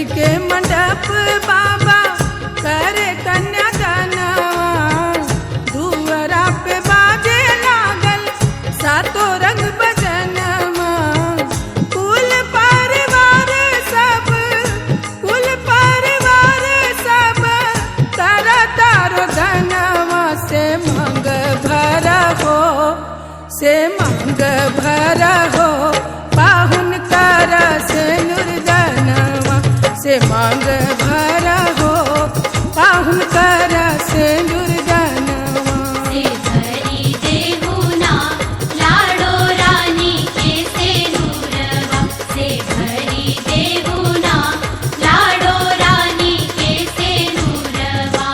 बैठी के मंडप बाबा करे कन्यादानवा, दुअरा पे बाजे लागल सातो रंग बजनवा। कुल परिवार सब तारा तारो धनवा से मांग भरा हो, से मांग भरा हो, पाहुन कर से नुरदनवा से मांग भरा हो, पाहुन कर से नुरदनवा। से भरी देहुना लाडो रानी के से नूरवा, से भरी देहुना लाडो रानी के से नूरवा।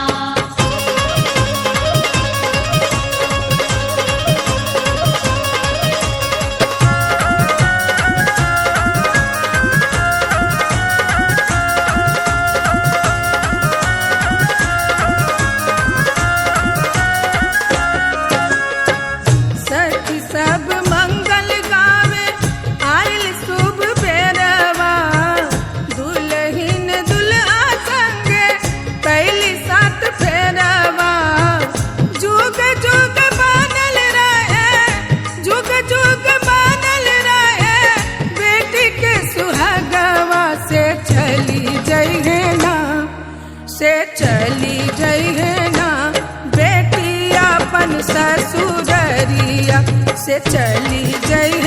सखी सब मंगल गावे आइल शुभ बेरवा, दुल्हिन दुल्हा संगे कैली सात फेरवा। जुग जुग बनल रहे, जुग जुग बनल रहे, बेटी के सुहागवा से चली जइहे ना, से चली जइहे ना, बेटी अपन ससुररिया से चली जइहे